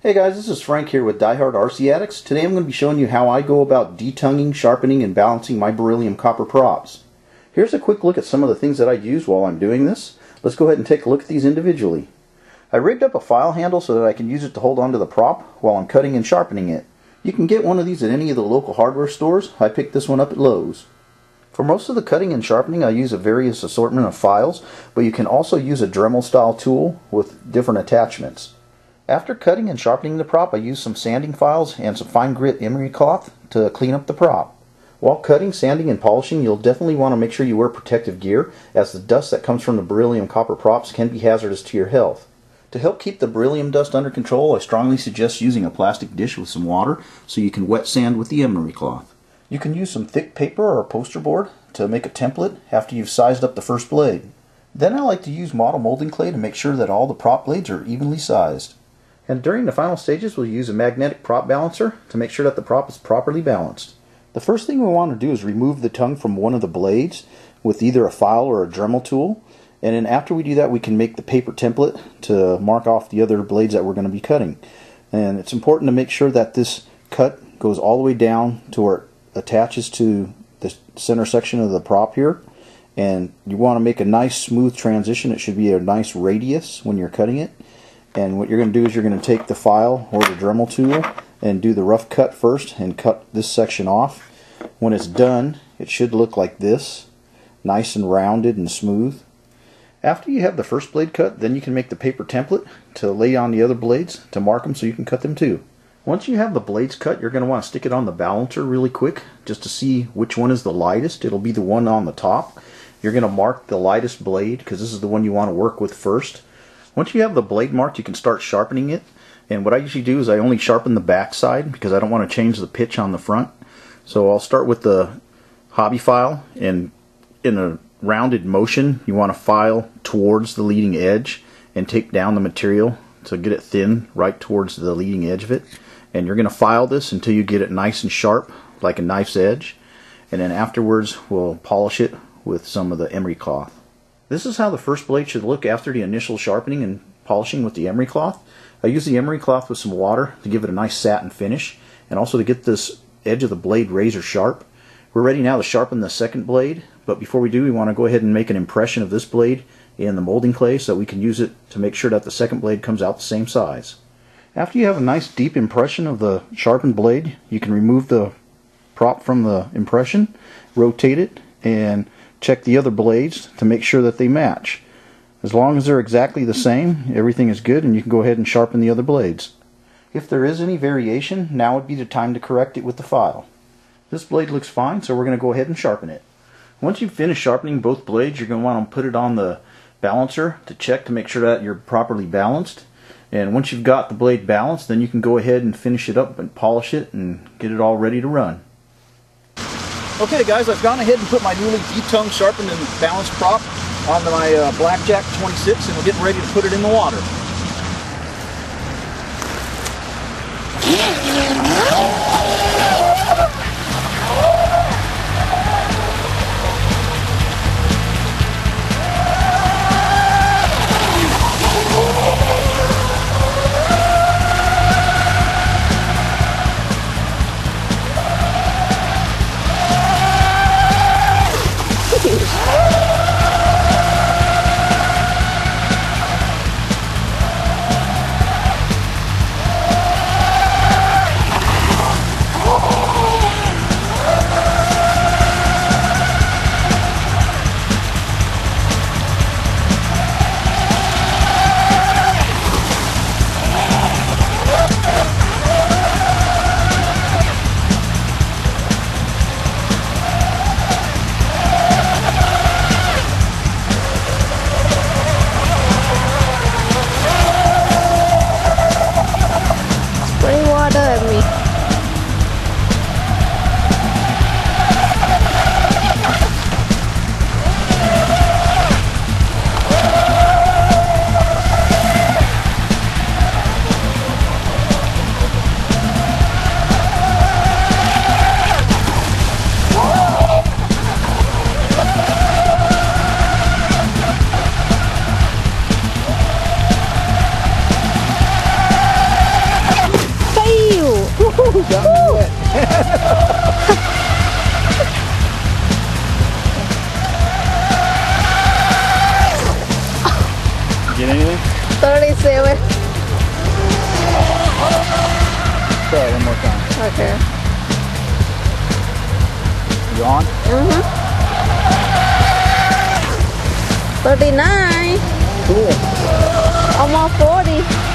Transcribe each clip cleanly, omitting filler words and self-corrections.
Hey guys, this is Frank here with Die Hard RC Addicts. Today I'm going to be showing you how I go about detonguing, sharpening, and balancing my beryllium copper props. Here's a quick look at some of the things that I use while I'm doing this. Let's go ahead and take a look at these individually. I rigged up a file handle so that I can use it to hold onto the prop while I'm cutting and sharpening it. You can get one of these at any of the local hardware stores. I picked this one up at Lowe's. For most of the cutting and sharpening I use a various assortment of files, but you can also use a Dremel style tool with different attachments. After cutting and sharpening the prop, I use some sanding files and some fine grit emery cloth to clean up the prop. While cutting, sanding, and polishing, you'll definitely want to make sure you wear protective gear, as the dust that comes from the beryllium copper props can be hazardous to your health. To help keep the beryllium dust under control, I strongly suggest using a plastic dish with some water so you can wet sand with the emery cloth. You can use some thick paper or a poster board to make a template after you've sized up the first blade. Then I like to use model molding clay to make sure that all the prop blades are evenly sized. And during the final stages, we'll use a magnetic prop balancer to make sure that the prop is properly balanced. The first thing we want to do is remove the tongue from one of the blades with either a file or a Dremel tool. And then after we do that, we can make the paper template to mark off the other blades that we're going to be cutting. And it's important to make sure that this cut goes all the way down to where it attaches to the center section of the prop here. And you want to make a nice smooth transition. It should be a nice radius when you're cutting it. And what you're going to do is you're going to take the file or the Dremel tool and do the rough cut first and cut this section off. When it's done, it should look like this, nice and rounded and smooth. After you have the first blade cut, then you can make the paper template to lay on the other blades to mark them so you can cut them too. Once you have the blades cut, you're going to want to stick it on the balancer really quick just to see which one is the lightest. It'll be the one on the top. You're going to mark the lightest blade because this is the one you want to work with first. Once you have the blade marked, you can start sharpening it. And what I usually do is I only sharpen the back side because I don't want to change the pitch on the front. So I'll start with the hobby file, and in a rounded motion you want to file towards the leading edge and take down the material to get it thin right towards the leading edge of it. And you're going to file this until you get it nice and sharp like a knife's edge. And then afterwards we'll polish it with some of the emery cloth. This is how the first blade should look after the initial sharpening and polishing with the emery cloth. I use the emery cloth with some water to give it a nice satin finish and also to get this edge of the blade razor sharp. We're ready now to sharpen the second blade, but before we do, we want to go ahead and make an impression of this blade in the molding clay so we can use it to make sure that the second blade comes out the same size. After you have a nice deep impression of the sharpened blade, you can remove the prop from the impression, rotate it, and check the other blades to make sure that they match. As long as they're exactly the same, everything is good and you can go ahead and sharpen the other blades. If there is any variation, now would be the time to correct it with the file. This blade looks fine, so we're going to go ahead and sharpen it. Once you've finished sharpening both blades, you're going to want to put it on the balancer to check to make sure that you're properly balanced. And once you've got the blade balanced, then you can go ahead and finish it up and polish it and get it all ready to run. Okay guys, I've gone ahead and put my newly detongued, sharpened, and balanced prop on my Blackjack 26, and we're getting ready to put it in the water. anything? 37. Try it one more time. Okay. You on? 39. Cool. Almost 40.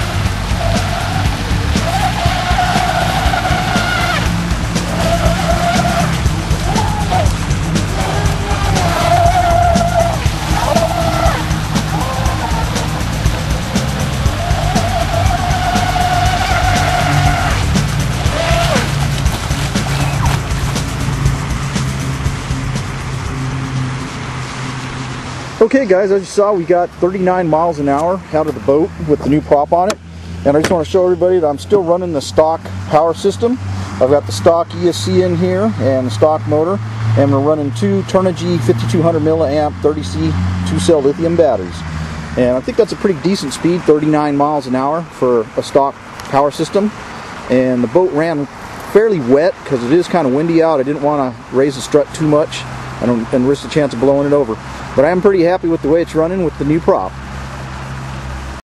Okay guys, as you saw, we got 39 miles an hour out of the boat with the new prop on it. And I just want to show everybody that I'm still running the stock power system. I've got the stock ESC in here and the stock motor. And we're running two Turnigy 5200 milliamp 30C 2-cell lithium batteries. And I think that's a pretty decent speed, 39 miles an hour for a stock power system. And the boat ran fairly wet because it is kind of windy out. I didn't want to raise the strut too much and risk the chance of blowing it over. But I am pretty happy with the way it's running with the new prop.